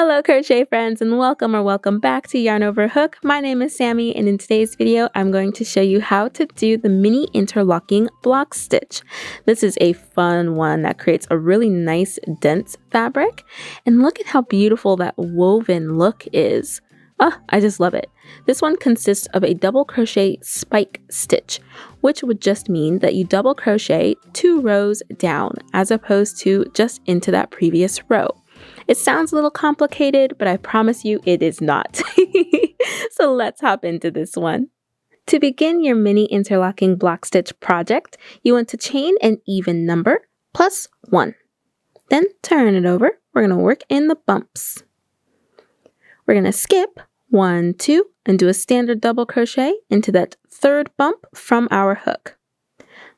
Hello crochet friends and welcome back to Yarn Over Hook. My name is Sammy and in today's video I'm going to show you how to do the mini interlocking block stitch. This is a fun one that creates a really nice dense fabric, and look at how beautiful that woven look is. Oh, I just love it. This one consists of a double crochet spike stitch, which would just mean that you double crochet 2 rows down as opposed to just into that previous row. It sounds a little complicated, but I promise you it is not. So let's hop into this one. To begin your mini interlocking block stitch project, you want to chain an even number plus 1. Then turn it over. We're going to work in the bumps. We're going to skip 1, 2, and do a standard double crochet into that 3rd bump from our hook.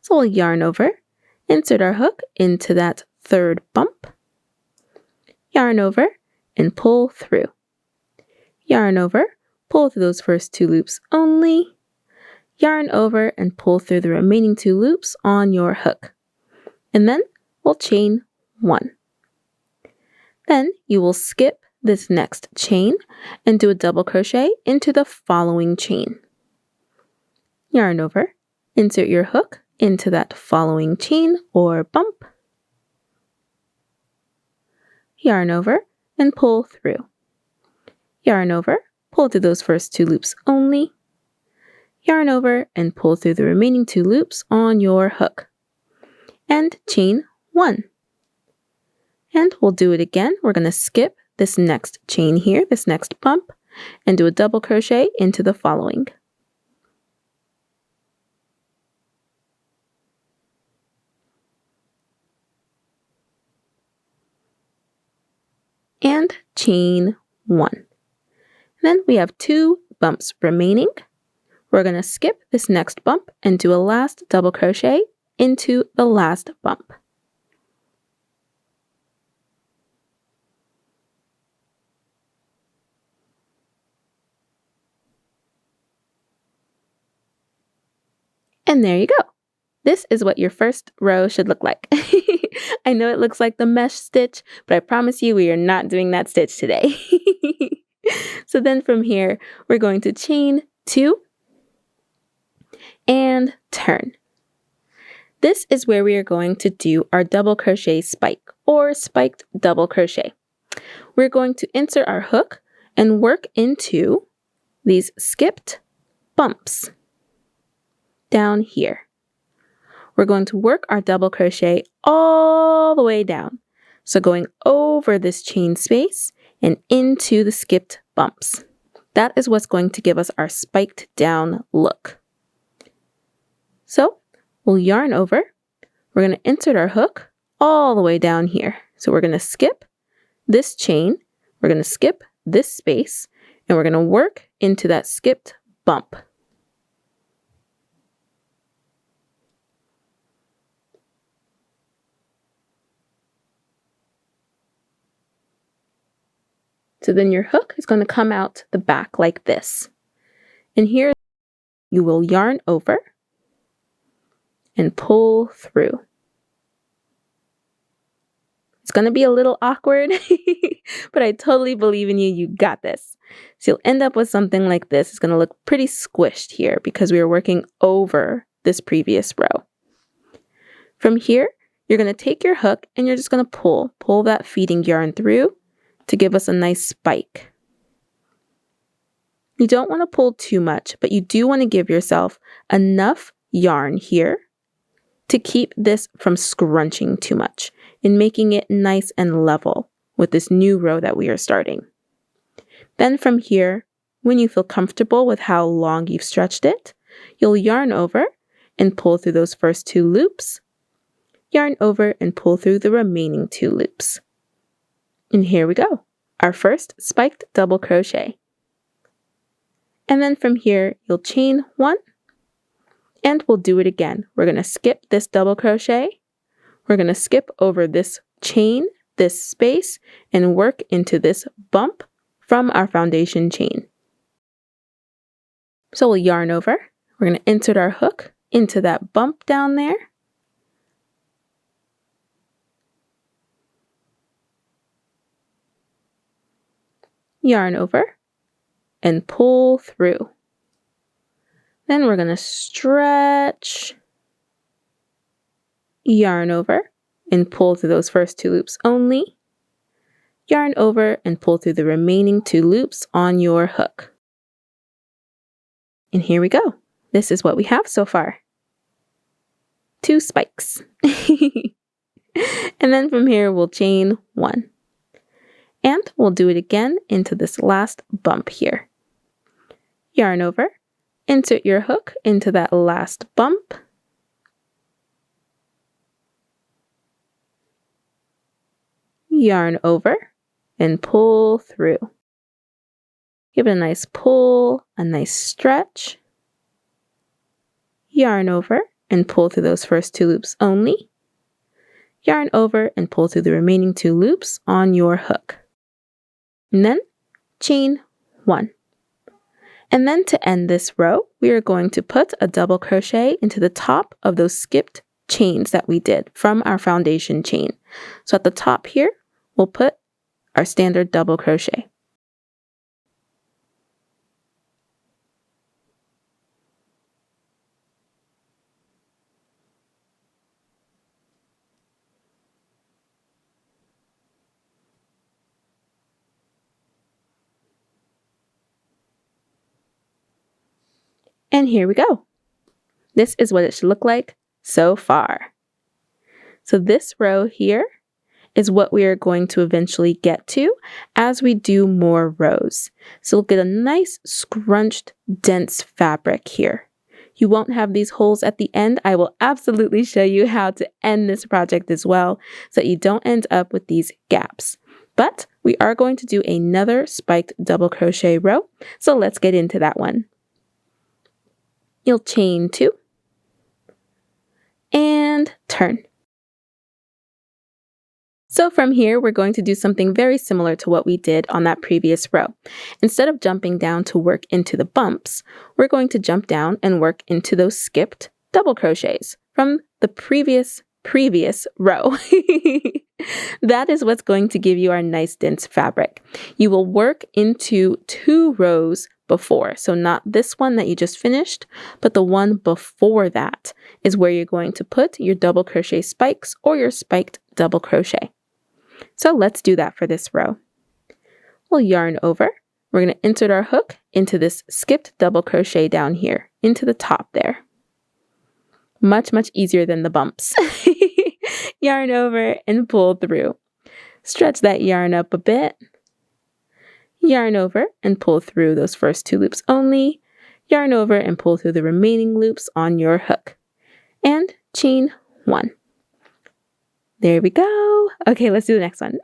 So we'll yarn over, insert our hook into that 3rd bump, yarn over, and pull through. Yarn over, pull through those first 2 loops only. Yarn over and pull through the remaining 2 loops on your hook. And then we'll chain 1. Then you will skip this next chain and do a double crochet into the following chain. Yarn over, insert your hook into that following chain or bump. Yarn over and pull through. Yarn over, pull through those first 2 loops only. Yarn over and pull through the remaining 2 loops on your hook. And chain 1. And we'll do it again. We're going to skip this next chain here, this next bump, and do a double crochet into the following. And chain 1. And then we have 2 bumps remaining. We're going to skip this next bump and do a last double crochet into the last bump. And there you go. This is what your first row should look like. I know it looks like the mesh stitch, but I promise you we are not doing that stitch today. So then from here, we're going to chain 2 and turn. This is where we are going to do our double crochet spike or spiked double crochet. We're going to insert our hook and work into these skipped bumps down here. We're going to work our double crochet all the way down. So going over this chain space and into the skipped bumps. That is what's going to give us our spiked down look. So we'll yarn over. We're going to insert our hook all the way down here. So we're going to skip this chain. We're going to skip this space and we're going to work into that skipped bump. So then your hook is going to come out the back like this. And here you will yarn over and pull through. It's going to be a little awkward, but I totally believe in you. You got this. So you'll end up with something like this. It's going to look pretty squished here because we are working over this previous row. From here, you're going to take your hook and you're just going to pull that feeding yarn through to give us a nice spike. You don't want to pull too much, but you do want to give yourself enough yarn here to keep this from scrunching too much and making it nice and level with this new row that we are starting. Then from here, when you feel comfortable with how long you've stretched it, you'll yarn over and pull through those first 2 loops, yarn over and pull through the remaining 2 loops. And here we go, our first spiked double crochet. And then from here, you'll chain 1, and we'll do it again. We're going to skip this double crochet. We're going to skip over this chain, this space, and work into this bump from our foundation chain. So we'll yarn over. We're going to insert our hook into that bump down there. yarn over, and pull through. Then we're going to stretch, yarn over, and pull through those first 2 loops only. Yarn over and pull through the remaining 2 loops on your hook. And here we go. This is what we have so far. 2 spikes. And then from here we'll chain 1. And we'll do it again into this last bump here. Yarn over, insert your hook into that last bump. Yarn over and pull through. Give it a nice pull, a nice stretch. Yarn over and pull through those first 2 loops only. Yarn over and pull through the remaining 2 loops on your hook. And then chain 1. And then to end this row, we are going to put a double crochet into the top of those skipped chains that we did from our foundation chain. So at the top here, we'll put our standard double crochet. And here we go. This is what it should look like so far. So this row here is what we are going to eventually get to as we do more rows. So we'll get a nice scrunched, dense fabric here. You won't have these holes at the end. I will absolutely show you how to end this project as well so that you don't end up with these gaps. But we are going to do another spiked double crochet row. So let's get into that one. You'll chain 2 and turn. So from here, we're going to do something very similar to what we did on that previous row. Instead of jumping down to work into the bumps, we're going to jump down and work into those skipped double crochets from the previous row. That is what's going to give you our nice dense fabric. You will work into 2 rows before. So not this one that you just finished, but the one before that is where you're going to put your double crochet spikes or your spiked double crochet. So let's do that for this row. We'll yarn over. We're going to insert our hook into this skipped double crochet down here into the top there. Much, much easier than the bumps. Yarn over and pull through. Stretch that yarn up a bit. Yarn over and pull through those first 2 loops only. Yarn over and pull through the remaining loops on your hook. And chain 1. There we go. Okay, let's do the next one.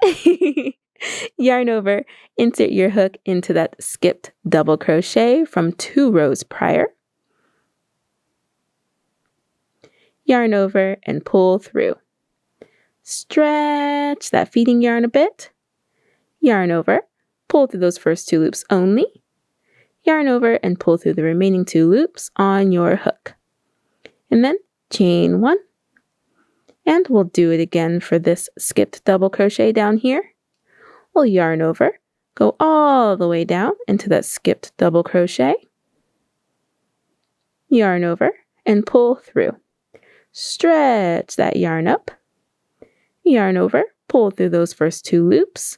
Yarn over, insert your hook into that skipped double crochet from 2 rows prior. Yarn over and pull through. Stretch that feeding yarn a bit. Yarn over, pull through those first 2 loops only. Yarn over and pull through the remaining 2 loops on your hook. And then chain 1. And we'll do it again for this skipped double crochet down here. We'll yarn over, go all the way down into that skipped double crochet. Yarn over and pull through. Stretch that yarn up. Yarn over, pull through those first 2 loops.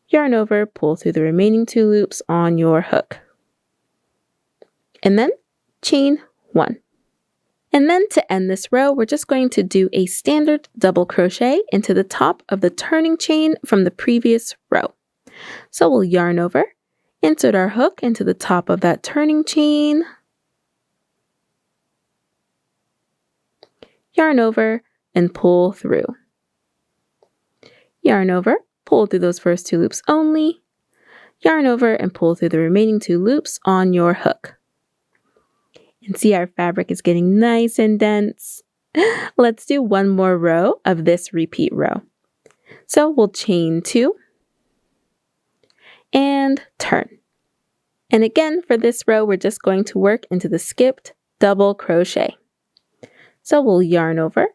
Yarn over, pull through the remaining 2 loops on your hook. And then chain 1. And then to end this row, we're just going to do a standard double crochet into the top of the turning chain from the previous row. So we'll yarn over, insert our hook into the top of that turning chain. Yarn over and pull through. Yarn over, pull through those first 2 loops only. Yarn over and pull through the remaining 2 loops on your hook. And see, our fabric is getting nice and dense. Let's do one more row of this repeat row. So we'll chain 2 and turn. And again, for this row, we're just going to work into the skipped double crochet. So we'll yarn over,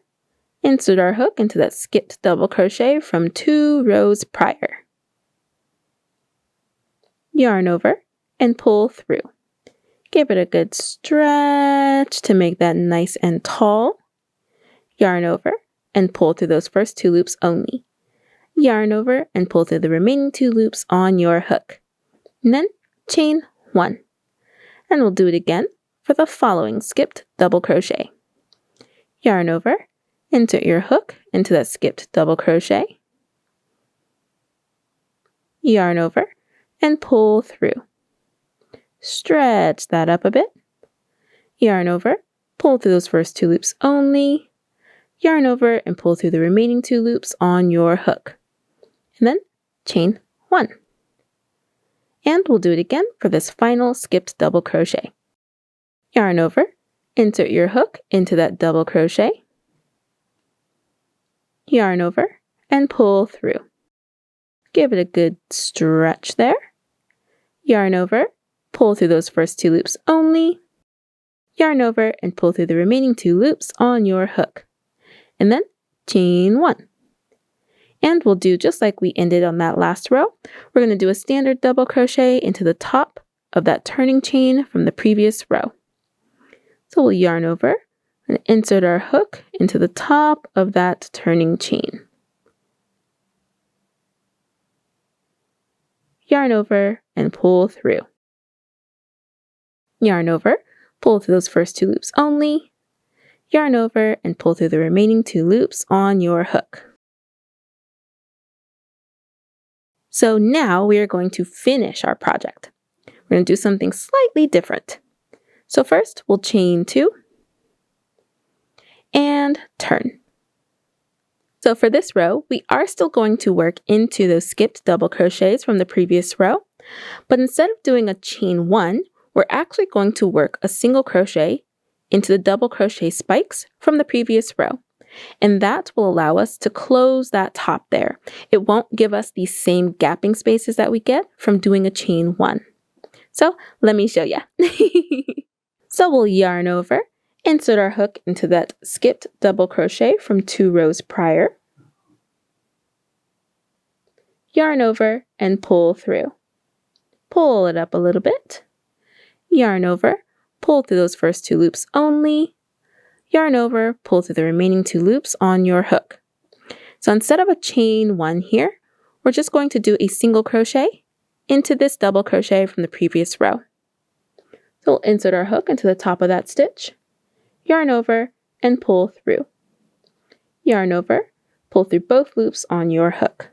insert our hook into that skipped double crochet from 2 rows prior. yarn over, and pull through. Give it a good stretch to make that nice and tall. Yarn over, and pull through those first 2 loops only. Yarn over, and pull through the remaining 2 loops on your hook. And then chain 1. And we'll do it again for the following skipped double crochet. Yarn over, insert your hook into that skipped double crochet. Yarn over, and pull through. Stretch that up a bit. Yarn over, pull through those first 2 loops only. Yarn over, and pull through the remaining 2 loops on your hook. And then chain 1. And we'll do it again for this final skipped double crochet. Yarn over, insert your hook into that double crochet. Yarn over, and pull through. Give it a good stretch there. Yarn over, pull through those first 2 loops only. Yarn over, and pull through the remaining 2 loops on your hook. And then chain 1. And we'll do just like we ended on that last row. We're going to do a standard double crochet into the top of that turning chain from the previous row. So we'll yarn over and insert our hook into the top of that turning chain. Yarn over and pull through. Yarn over, pull through those first 2 loops only. Yarn over and pull through the remaining 2 loops on your hook. So now we are going to finish our project. We're going to do something slightly different. So first we'll chain 2 and turn. So for this row, we are still going to work into those skipped double crochets from the previous row, but instead of doing a chain 1, we're actually going to work a single crochet into the double crochet spikes from the previous row. And that will allow us to close that top there. It won't give us the same gapping spaces that we get from doing a chain 1. So let me show you. So we'll yarn over, insert our hook into that skipped double crochet from 2 rows prior. Yarn over and pull through. Pull it up a little bit. Yarn over, pull through those first 2 loops only. Yarn over, pull through the remaining 2 loops on your hook. So instead of a chain 1 here, we're just going to do a single crochet into this double crochet from the previous row. So we'll insert our hook into the top of that stitch, yarn over, and pull through. Yarn over, pull through both loops on your hook.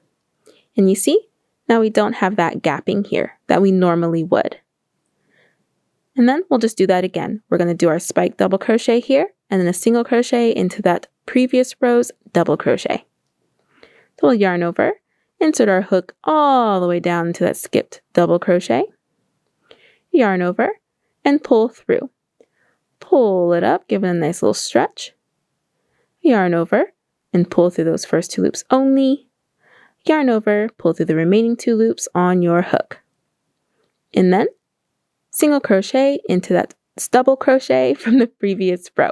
And you see, now we don't have that gapping here that we normally would. And then we'll just do that again. We're going to do our spike double crochet here, and then a single crochet into that previous row's double crochet. So we'll yarn over, insert our hook all the way down into that skipped double crochet, yarn over, and pull through. Pull it up, give it a nice little stretch, yarn over, and pull through those first 2 loops only, yarn over, pull through the remaining 2 loops on your hook. And then single crochet into that double crochet from the previous row.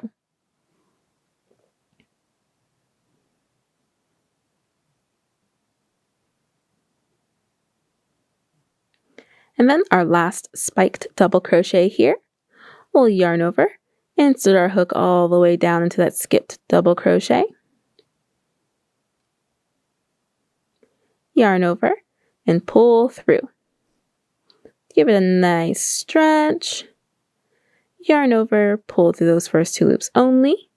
And then our last spiked double crochet here, we'll yarn over, insert our hook all the way down into that skipped double crochet, yarn over, and pull through. Give it a nice stretch, yarn over, pull through those first 2 loops only,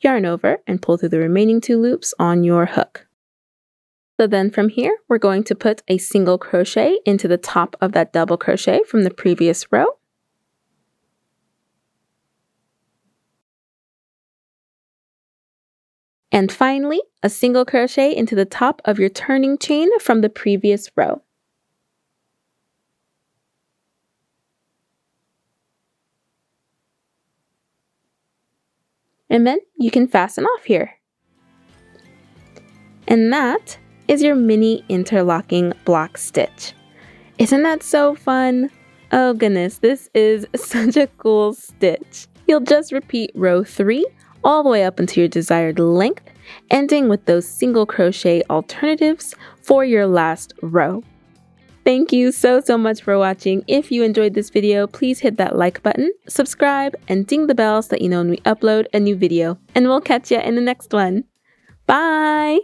yarn over, and pull through the remaining 2 loops on your hook. So then from here, we're going to put a single crochet into the top of that double crochet from the previous row. And finally, a single crochet into the top of your turning chain from the previous row. And then you can fasten off here. And that is your mini interlocking block stitch. Isn't that so fun? Oh goodness, this is such a cool stitch. You'll just repeat row 3 all the way up into your desired length, ending with those single crochet alternatives for your last row. Thank you so much for watching. If you enjoyed this video, please hit that like button, subscribe, and ding the bell so that you know when we upload a new video. And we'll catch you in the next one. Bye!